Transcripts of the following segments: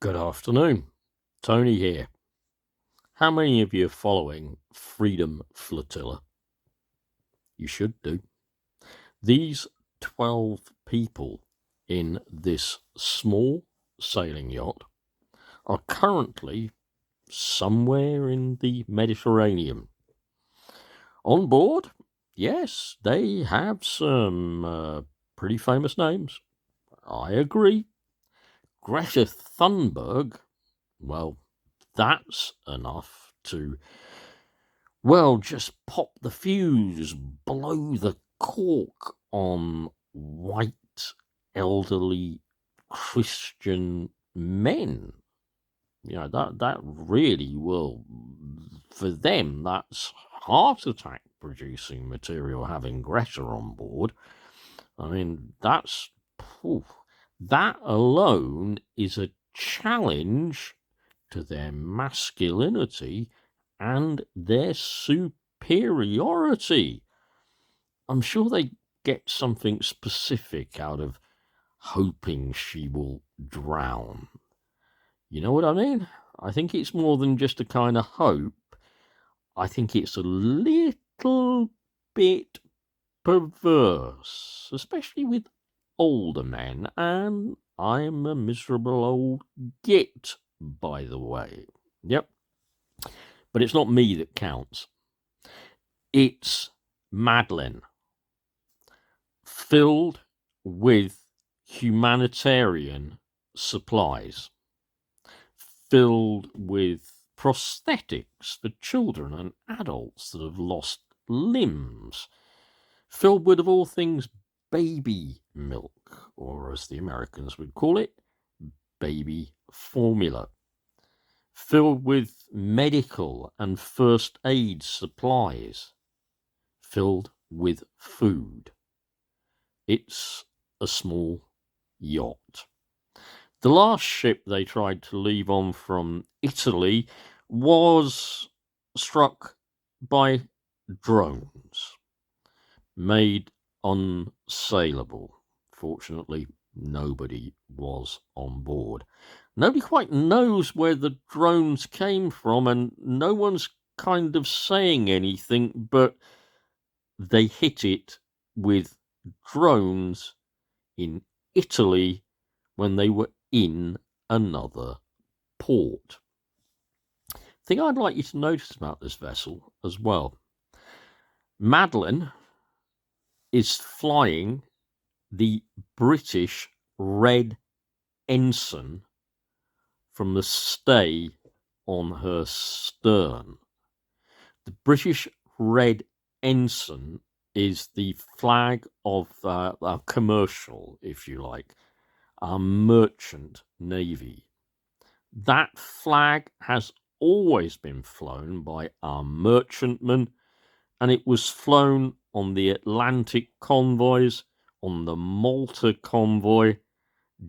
Good afternoon. Tony here. How many of you are following Freedom Flotilla? You should do. These 12 people in this small sailing yacht are currently somewhere in the Mediterranean. On board, yes, they have some pretty famous names. I agree. Greta Thunberg, well, that's enough to, well, just pop the fuse, blow the cork on white, elderly Christian men. That really will, for them, that's heart attack producing material having Greta on board. I mean, that alone is a challenge to their masculinity and their superiority. I'm sure they get something specific out of hoping she will drown. You know what I mean? I think it's more than just a kind of hope. I think it's a little bit perverse, especially with older men, and I'm a miserable old git, by the way. Yep. But it's not me that counts. It's Madleen, filled with humanitarian supplies, filled with prosthetics for children and adults that have lost limbs, filled with, of all things, baby milk, or as the Americans would call it, baby formula, filled with medical and first aid supplies, filled with food. It's a small yacht. The last ship they tried to leave on from Italy was struck by drones, made unsaleable. Fortunately, nobody was on board. Nobody quite knows where the drones came from, and no one's kind of saying anything, but they hit it with drones in Italy when they were in another port. Thing I'd like you to notice about this vessel as well. Madleen is flying the British Red Ensign from the stay on her stern. The British Red Ensign is the flag of our commercial, if you like, our merchant navy. That flag has always been flown by our merchantmen, and it was flown on the Atlantic convoys, on the Malta convoy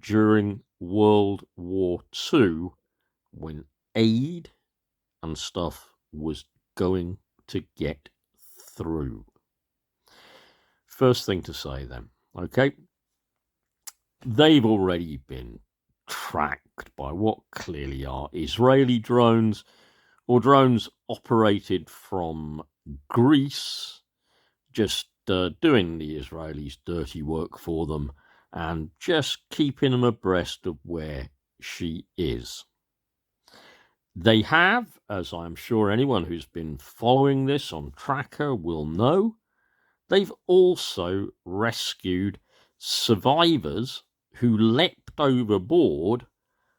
during World War II, when aid and stuff was going to get through. First thing to say then, okay, they've already been tracked by what clearly are Israeli drones or drones operated from Greece, just doing the Israelis' dirty work for them and just keeping them abreast of where she is. They have, as I'm sure anyone who's been following this on Tracker will know, they've also rescued survivors who leapt overboard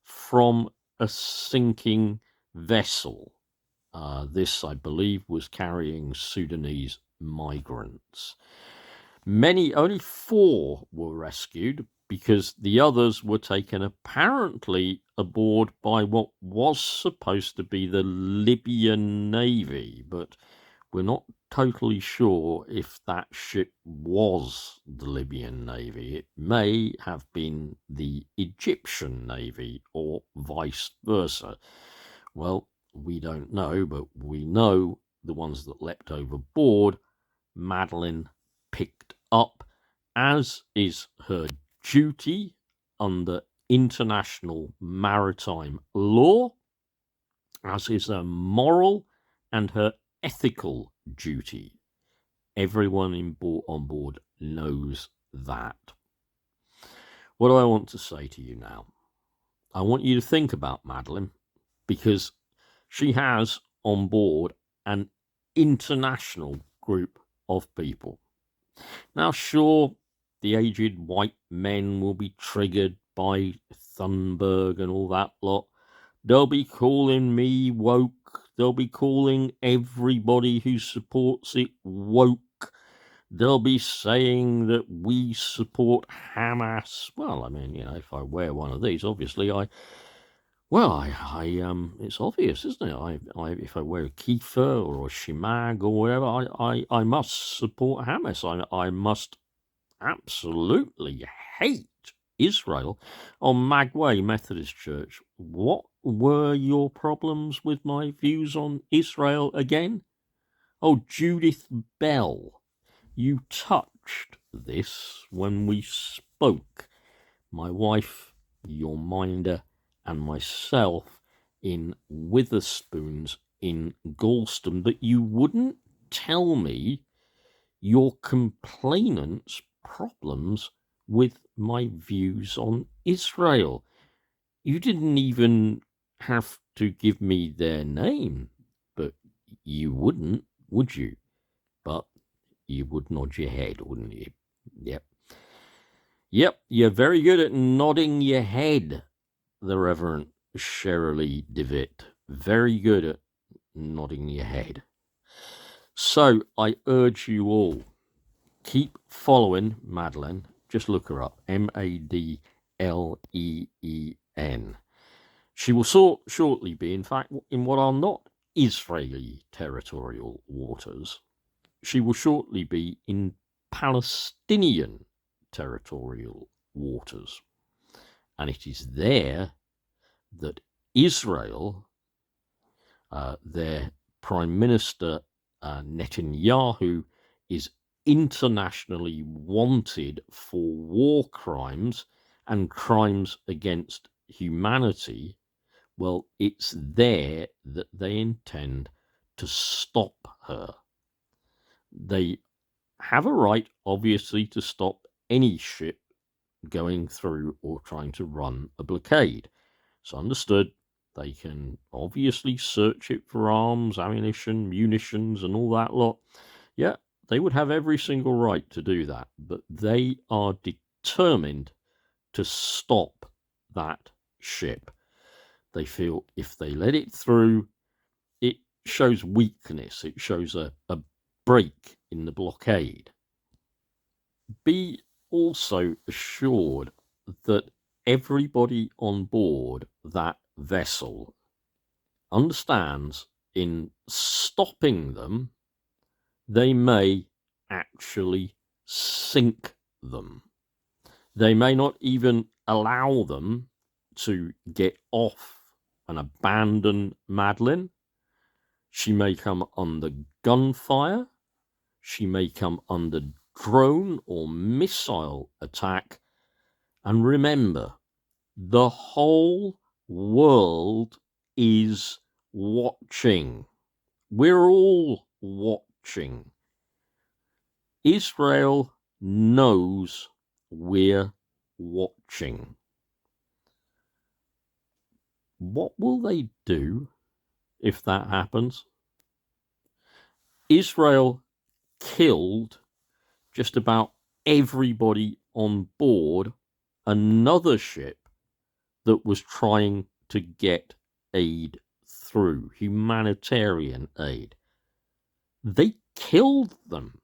from a sinking vessel. This, I believe, was carrying Sudanese migrants. Only 4 were rescued because the others were taken apparently aboard by what was supposed to be the Libyan Navy, but we're not totally sure if that ship was the Libyan Navy. It may have been the Egyptian Navy or vice versa. Well, we don't know, but we know the ones that leapt overboard, Madleen picked up, as is her duty under international maritime law, as is her moral and her ethical duty. Everyone on board knows that. What do I want to say to you now? I want you to think about Madleen, because she has on board an international group of people. Now, sure, the aged white men will be triggered by Thunberg and all that lot. They'll be calling me woke. They'll be calling everybody who supports it woke. They'll be saying that we support Hamas. Well, I mean, if I wear one of these, obviously it's obvious, isn't it? If I wear a kippah or a shemag or whatever, I must support Hamas. I must absolutely hate Israel. On Magway Methodist Church, what were your problems with my views on Israel again? Oh, Judith Bell, you touched this when we spoke. My wife, your minder, and myself in Witherspoons in Galston, but you wouldn't tell me your complainants' problems with my views on Israel. You didn't even have to give me their name, but you wouldn't, would you? But you would nod your head, wouldn't you? Yep, you're very good at nodding your head, the Reverend Shirley DeVitt. Very good at nodding your head. So I urge you all, keep following Madleen. Just look her up, Madleen. She will shortly be, in fact, in what are not Israeli territorial waters. She will shortly be in Palestinian territorial waters. And it is there that Israel, their Prime Minister Netanyahu, is internationally wanted for war crimes and crimes against humanity. Well, it's there that they intend to stop her. They have a right, obviously, to stop any ship going through or trying to run a blockade. It's understood. They can obviously search it for arms, ammunition, munitions, and all that lot. Yeah, they would have every single right to do that, but they are determined to stop that ship. They feel if they let it through, it shows weakness. It shows a break in the blockade. Be also assured that everybody on board that vessel understands in stopping them, they may actually sink them. They may not even allow them to get off and abandon Madleen. She may come under gunfire. She may come under drone or missile attack. And remember, the whole world is watching. We're all watching. Israel knows we're watching. What will they do if that happens? Israel killed just about everybody on board another ship that was trying to get aid through, humanitarian aid. They killed them.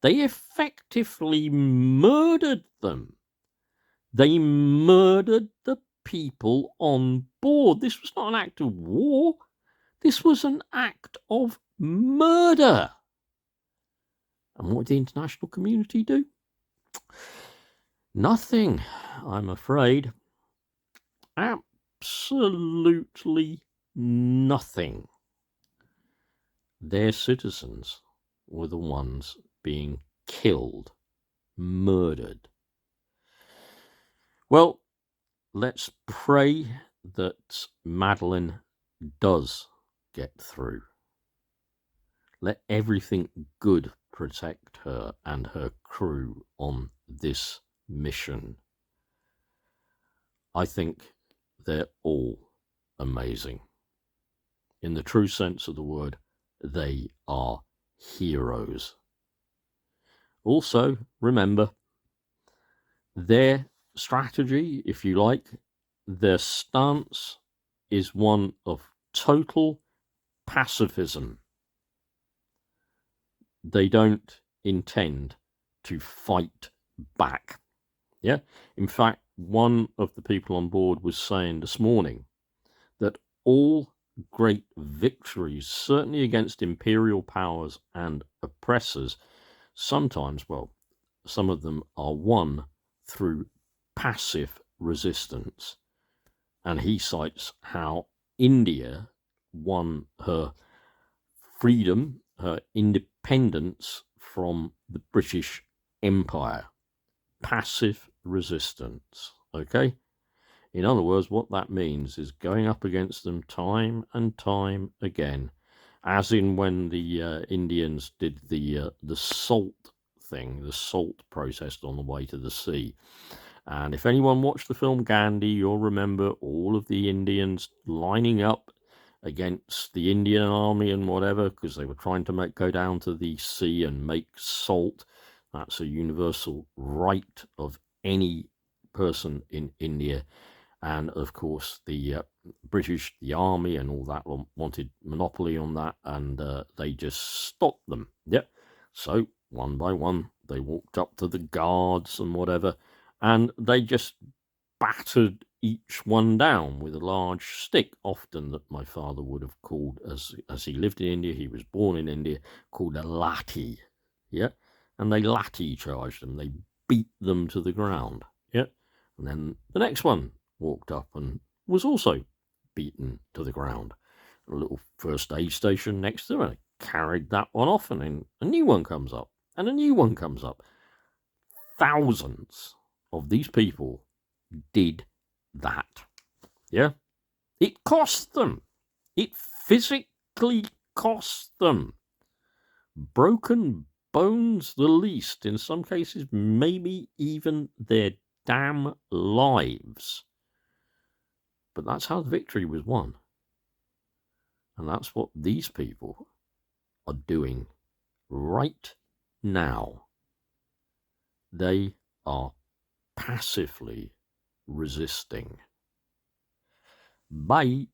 They effectively murdered them. They murdered the people on board. This was not an act of war. This was an act of murder. And what did the international community do? Nothing, I'm afraid. Absolutely nothing. Their citizens were the ones being killed, murdered. Well, let's pray that Madleen does get through. Let everything good protect her and her crew on this mission. I think they're all amazing. In the true sense of the word, they are heroes. Also, remember, their strategy, if you like, their stance is one of total pacifism. They don't intend to fight back. Yeah. In fact, one of the people on board was saying this morning that all great victories, certainly against imperial powers and oppressors, sometimes, well, some of them are won through passive resistance. And he cites how India won her freedom, her independence from the British Empire. Passive resistance, okay? In other words, what that means is going up against them time and time again, as in when the Indians did the salt thing, the salt protest on the way to the sea. And if anyone watched the film Gandhi, you'll remember all of the Indians lining up against the Indian army and whatever, because they were trying to go down to the sea and make salt. That's a universal right of any person in India. And of course, the British, the army, and all that wanted monopoly on that, and they just stopped them. Yep. So one by one, they walked up to the guards and whatever, and they just battered each one down with a large stick, often that my father would have called, as he lived in India, he was born in India, called a lathi. Yeah. And they lathi charged them. They beat them to the ground. Yeah. And then the next one walked up and was also beaten to the ground. A little first aid station next to her, carried that one off, and then a new one comes up, and a new one comes up. Thousands of these people did that. Yeah? It cost them. It physically cost them. Broken bones, the least. In some cases, maybe even their damn lives. But that's how the victory was won. And that's what these people are doing right now. They are passively resisting. Bye.